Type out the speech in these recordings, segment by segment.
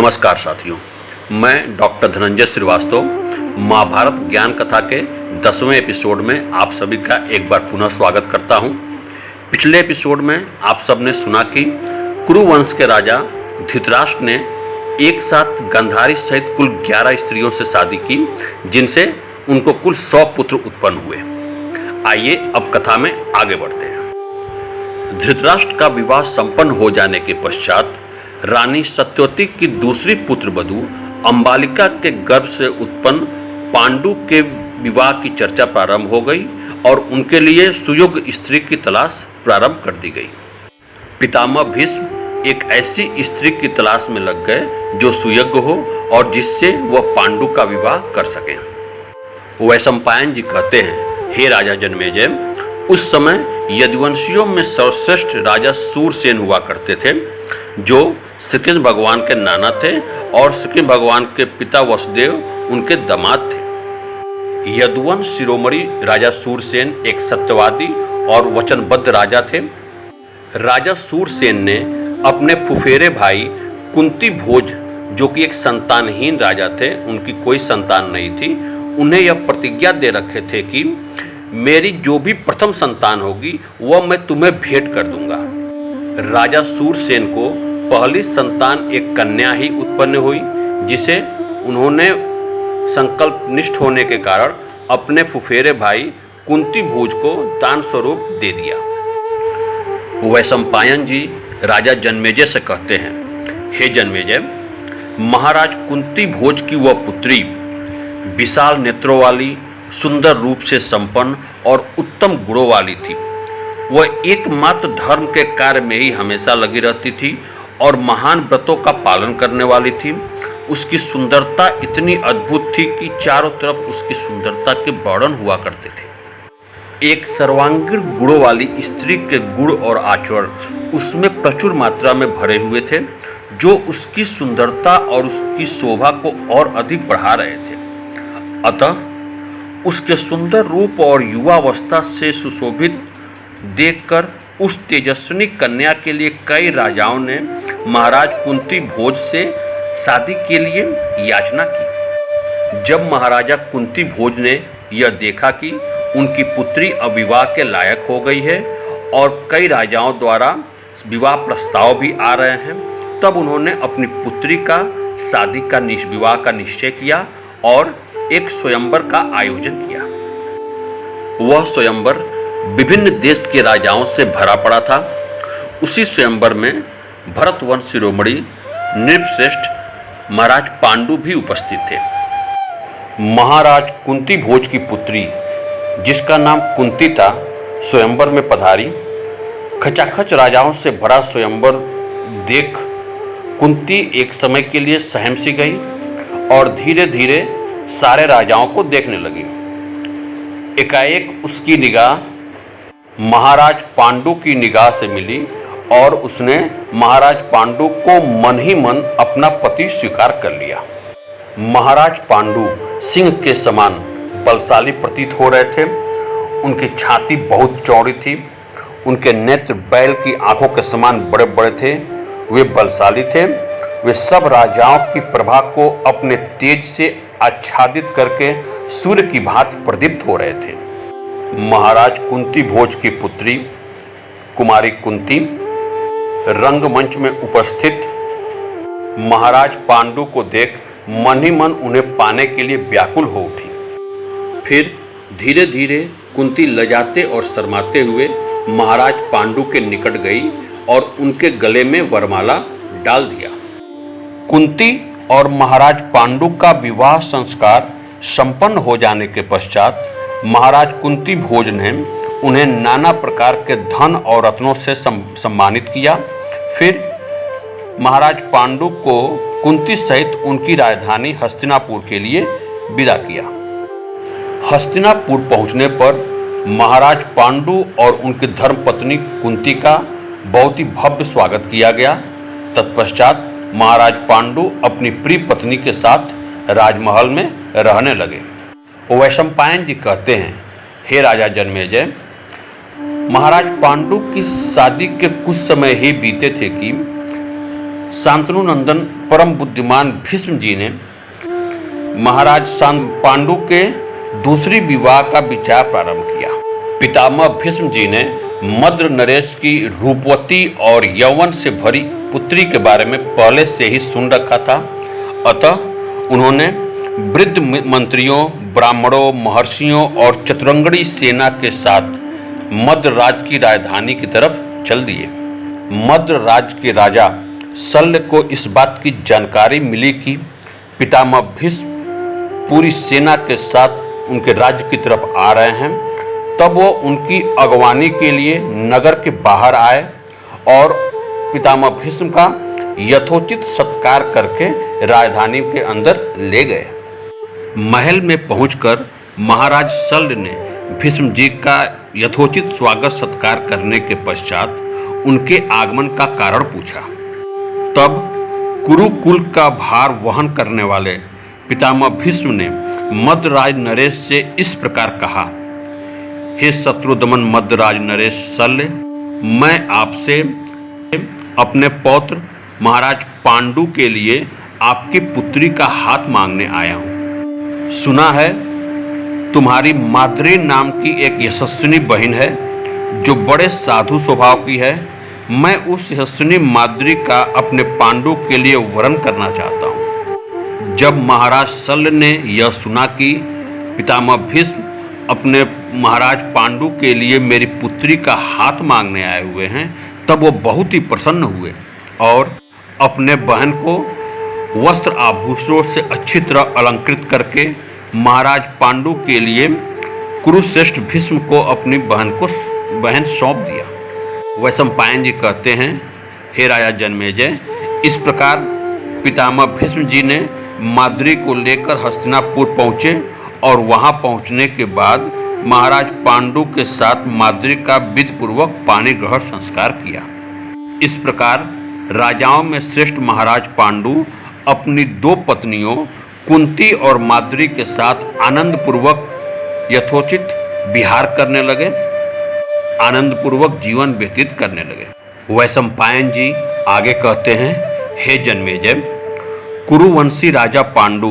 नमस्कार साथियों, मैं डॉक्टर धनंजय श्रीवास्तव महाभारत ज्ञान कथा के 10वें एपिसोड में आप सभी का एक बार पुनः स्वागत करता हूं। पिछले एपिसोड में आप सबने सुना कि कुरुवंश के राजा धृतराष्ट्र ने एक साथ गांधारी सहित कुल 11 स्त्रियों से शादी की, जिनसे उनको कुल 100 पुत्र उत्पन्न हुए। आइए अब कथा में आगे बढ़ते हैं। धृतराष्ट्र का विवाह संपन्न हो जाने के पश्चात रानी सत्यवती की दूसरी पुत्र वधू अंबालिका के गर्भ से उत्पन्न पांडु के विवाह की चर्चा प्रारंभ हो गई और उनके लिए सुयोग्य स्त्री की तलाश प्रारंभ कर दी गई। पितामह भीष्म एक ऐसी स्त्री की तलाश में लग गए जो सुयोग्य हो और जिससे वह पांडु का विवाह कर सके। वैशंपायन जी कहते हैं, हे राजा जन्मेजय, उस समय यदुवंशियों में सर्वश्रेष्ठ राजा सूरसेन हुआ करते थे, जो श्री कृष्ण भगवान के नाना थे और श्री कृष्ण भगवान के पिता वसुदेव उनके दामाद थे। यदुवंश शिरोमणि राजा सूरसेन एक सत्यवादी और वचनबद्ध राजा थे। राजा सूरसेन ने अपने फुफेरे भाई कुंती भोज, जो कि एक संतानहीन राजा थे, उनकी कोई संतान नहीं थी, उन्हें यह प्रतिज्ञा दे रखे थे कि मेरी जो भी प्रथम संतान होगी वह मैं तुम्हें भेंट कर दूंगा। राजा सूरसेन को पहली संतान एक कन्या ही उत्पन्न हुई, जिसे उन्होंने संकल्पनिष्ठ होने के कारण अपने फुफेरे भाई कुंती भोज को दान स्वरूप दे दिया। वैशंपायन जी राजा जन्मेजय से कहते हैं, हे जन्मेजय, महाराज कुंती भोज की वह पुत्री विशाल नेत्रों वाली, सुंदर रूप से संपन्न और उत्तम गुणों वाली थी। वह एकमात्र धर्म के कार्य में ही हमेशा लगी रहती थी और महान व्रतों का पालन करने वाली थी। उसकी सुंदरता इतनी अद्भुत थी कि चारों तरफ उसकी सुंदरता के वर्णन हुआ करते थे। एक सर्वांगीण गुणों वाली स्त्री के गुण और आचरण उसमें प्रचुर मात्रा में भरे हुए थे, जो उसकी सुंदरता और उसकी शोभा को और अधिक बढ़ा रहे थे। अतः उसके सुंदर रूप और युवावस्था से सुशोभित देखकर उस तेजस्विनी कन्या के लिए कई राजाओं ने महाराज कुंती भोज से शादी के लिए याचना की। जब महाराजा कुंती भोज ने यह देखा कि उनकी पुत्री अब विवाह के लायक हो गई है और कई राजाओं द्वारा विवाह प्रस्ताव भी आ रहे हैं, तब उन्होंने अपनी पुत्री का शादी का विवाह का निश्चय किया और एक स्वयंवर का आयोजन किया। वह स्वयंवर विभिन्न देश के राजाओं से भरा पड़ा था। उसी स्वयंवर में भरतवंश शिरोमणि नृपश्रेष्ठ महाराज पांडु भी उपस्थित थे। महाराज कुंती भोज की पुत्री, जिसका नाम कुंती था, स्वयंवर में पधारी। खचाखच राजाओं से भरा स्वयंवर देख कुंती एक समय के लिए सहम सी गई और धीरे धीरे सारे राजाओं को देखने लगी। एकाएक उसकी निगाह महाराज पांडु की निगाह से मिली और उसने महाराज पांडु को मन ही मन अपना पति स्वीकार कर लिया। महाराज पांडु सिंह के समान बलशाली प्रतीत हो रहे थे। उनकी छाती बहुत चौड़ी थी, उनके नेत्र बैल की आंखों के समान बड़े बड़े थे। वे बलशाली थे। वे सब राजाओं की प्रभा को अपने तेज से आच्छादित करके सूर्य की भांति प्रदीप्त हो रहे थे। महाराज कुंती भोज की पुत्री कुमारी कुंती रंगमंच में उपस्थित महाराज पांडु को देख मन ही मन उन्हें पाने के लिए व्याकुल हो उठी। फिर धीरे धीरे कुंती लजाते और शर्माते हुए महाराज पांडु के निकट गई और उनके गले में वरमाला डाल दिया। कुंती और महाराज पांडु का विवाह संस्कार संपन्न हो जाने के पश्चात महाराज कुंती भोज ने उन्हें नाना प्रकार के धन और रत्नों से सम्मानित किया। फिर महाराज पांडु को कुंती सहित उनकी राजधानी हस्तिनापुर के लिए विदा किया। हस्तिनापुर पहुंचने पर महाराज पांडु और उनकी धर्मपत्नी कुंती का बहुत ही भव्य स्वागत किया गया। तत्पश्चात महाराज पांडु अपनी प्रिय पत्नी के साथ राजमहल में रहने लगे। वैशंपायन जी कहते हैं, हे राजा जन्मेजय, महाराज पांडु की शादी के कुछ समय ही बीते थे कि शांतनु नंदन परम बुद्धिमान भीष्म जी ने महाराज पांडु के दूसरी विवाह का विचार प्रारंभ किया। पितामह भीष्म जी ने मद्र नरेश की रूपवती और यौवन से भरी पुत्री के बारे में पहले से ही सुन रखा था। अतः उन्होंने वृद्ध मंत्रियों, ब्राह्मणों, महर्षियों और चतुरंगड़ी सेना के साथ मद्र राज की राजधानी की तरफ चल दिए। मद्र राज के राजा शल्य को इस बात की जानकारी मिली कि पितामह भीष्म पूरी सेना के साथ उनके राज्य की तरफ आ रहे हैं। तब वो उनकी अगवानी के लिए नगर के बाहर आए और पितामह भीष्म का यथोचित सत्कार करके राजधानी के अंदर ले गए। महल में पहुंचकर महाराज शल्य ने भीष्म जी का यथोचित स्वागत सत्कार करने के पश्चात उनके आगमन का कारण पूछा। तब कुरुकुल का भार वहन करने वाले पितामह भीष्म ने मद्रराज नरेश से इस प्रकार कहा, हे शत्रुदमन मद्रराज नरेश शल्य, मैं आपसे अपने पौत्र महाराज पांडु के लिए आपकी पुत्री का हाथ मांगने आया हूँ। सुना है तुम्हारी माद्री नाम की एक यशस्विनी बहन है जो बड़े साधु स्वभाव की है। मैं उस यशस्विनी माद्री का अपने पांडु के लिए वरण करना चाहता हूँ। जब महाराज शल्य ने यह सुना कि पितामह भीष्म अपने महाराज पांडु के लिए मेरी पुत्री का हाथ मांगने आए हुए हैं, तब वो बहुत ही प्रसन्न हुए और अपने बहन को वस्त्र आभूषणों से अच्छी तरह अलंकृत करके महाराज पांडु के लिए कुरुश्रेष्ठ भीष्म को अपनी बहन सौंप दिया। वैशंपायन जी कहते हैं, हे राजा जन्मेजय, इस प्रकार पितामह भीष्म जी ने माद्री को लेकर हस्तिनापुर पहुँचे और वहाँ पहुँचने के बाद महाराज पांडु के साथ माद्री का विधिपूर्वक पाणी ग्रहण संस्कार किया। इस प्रकार राजाओं में श्रेष्ठ महाराज पांडु अपनी दो पत्नियों कुंती और माद्री के साथ आनंदपूर्वक यथोचित विहार करने लगे, आनंदपूर्वक जीवन व्यतीत करने लगे। वैशंपायन जी आगे कहते हैं, हे जन्मेजय, कुरुवंशी राजा पांडु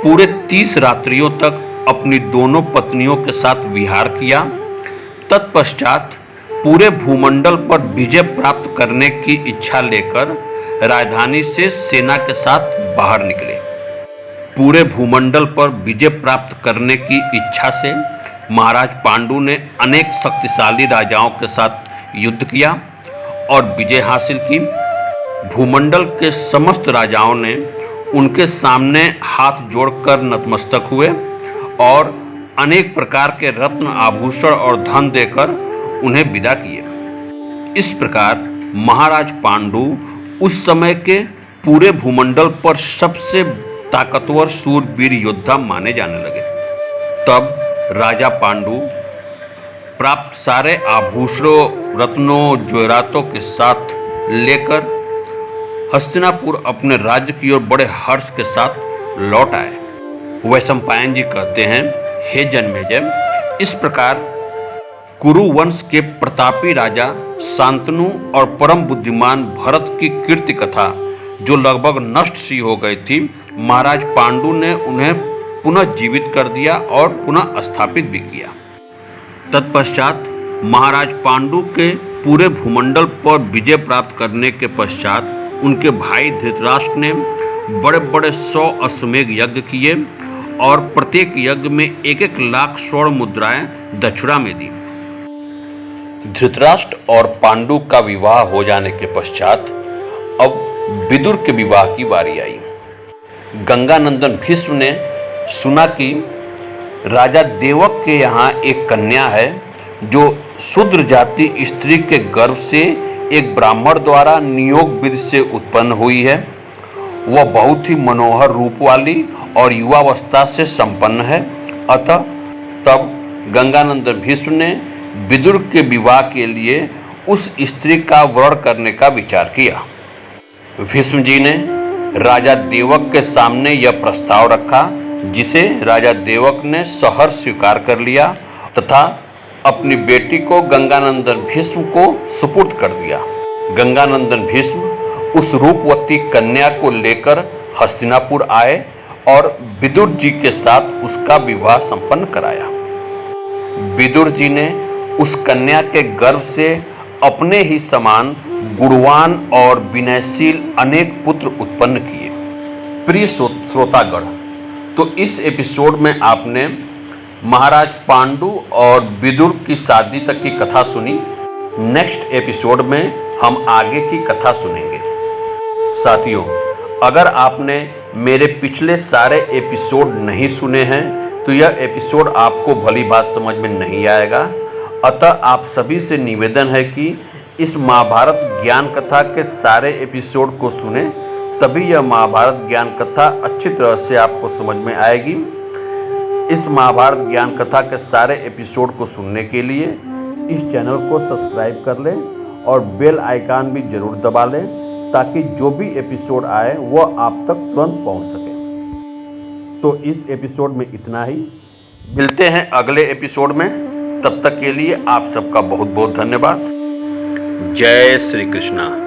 पूरे 30 रात्रियों तक अपनी दोनों पत्नियों के साथ विहार किया। तत्पश्चात पूरे भूमंडल पर विजय प्राप्त करने की इच्छा लेकर राजधानी से सेना के साथ बाहर निकले। पूरे भूमंडल पर विजय प्राप्त करने की इच्छा से महाराज पांडु ने अनेक शक्तिशाली राजाओं के साथ युद्ध किया और विजय हासिल की। भूमंडल के समस्त राजाओं ने उनके सामने हाथ जोड़कर नतमस्तक हुए और अनेक प्रकार के रत्न आभूषण और धन देकर उन्हें विदा किए। इस प्रकार महाराज पांडु उस समय के पूरे भूमंडल पर सबसे ताकतवर शूरवीर योद्धा माने जाने लगे। तब राजा पांडु प्राप्त सारे आभूषणों, रत्नों, ज्वेरातों के साथ लेकर हस्तिनापुर अपने राज्य की ओर बड़े हर्ष के साथ लौट आए। वैशंपायन जी कहते हैं, हे जन्मेजय, इस प्रकार कुरुवंश के प्रतापी राजा शांतनु और परम बुद्धिमान भरत की कीर्ति कथा जो लगभग नष्ट सी हो गई थी, महाराज पांडु ने उन्हें पुनः जीवित कर दिया और पुनः स्थापित भी किया। तत्पश्चात महाराज पांडु के पूरे भूमंडल पर विजय प्राप्त करने के पश्चात उनके भाई धृतराष्ट्र ने बड़े बड़े 100 अश्वमेध यज्ञ किए और प्रत्येक यज्ञ में 1-1 लाख स्वर्ण मुद्राएं दक्षिणा में दी। धृतराष्ट्र और पांडु का विवाह हो जाने के पश्चात अब विदुर के विवाह की बारी आई। गंगानंदन भीष्म ने सुना कि राजा देवक के यहाँ एक कन्या है जो शूद्र जाति स्त्री के गर्भ से एक ब्राह्मण द्वारा नियोग विधि से उत्पन्न हुई है। वह बहुत ही मनोहर रूप वाली और युवावस्था से संपन्न है। अतः तब गंगानंदन भीष्म ने विदुर के विवाह के लिए उस स्त्री का वरण करने का विचार किया। भीष्म जी ने राजा देवक के सामने यह प्रस्ताव रखा, जिसे राजा देवक ने सहर्ष स्वीकार कर लिया तथा अपनी बेटी को गंगानंदन भीष्म को सुपुर्द कर दिया। गंगानंदन भीष्म उस रूपवती कन्या को लेकर हस्तिनापुर आए और विदुर जी के साथ उसका विवाह संपन्न कराया। विदुर जी ने उस कन्या के गर्भ से अपने ही समान गुणवान और विनयशील अनेक पुत्र उत्पन्न किए। प्रिय श्रोतागण, तो इस एपिसोड में आपने महाराज पांडु और विदुर की शादी तक की कथा सुनी। नेक्स्ट एपिसोड में हम आगे की कथा सुनेंगे। साथियों, अगर आपने मेरे पिछले सारे एपिसोड नहीं सुने हैं तो यह एपिसोड आपको भली बात समझ में नहीं आएगा। अतः आप सभी से निवेदन है कि इस महाभारत ज्ञान कथा के सारे एपिसोड को सुने, तभी यह महाभारत ज्ञान कथा अच्छी तरह से आपको समझ में आएगी। इस महाभारत ज्ञान कथा के सारे एपिसोड को सुनने के लिए इस चैनल को सब्सक्राइब कर लें और बेल आइकन भी जरूर दबा लें, ताकि जो भी एपिसोड आए वह आप तक तुरंत पहुंच सके। तो इस एपिसोड में इतना ही। मिलते हैं अगले एपिसोड में। तब तक के लिए आप सबका बहुत बहुत धन्यवाद। जय श्री कृष्णा।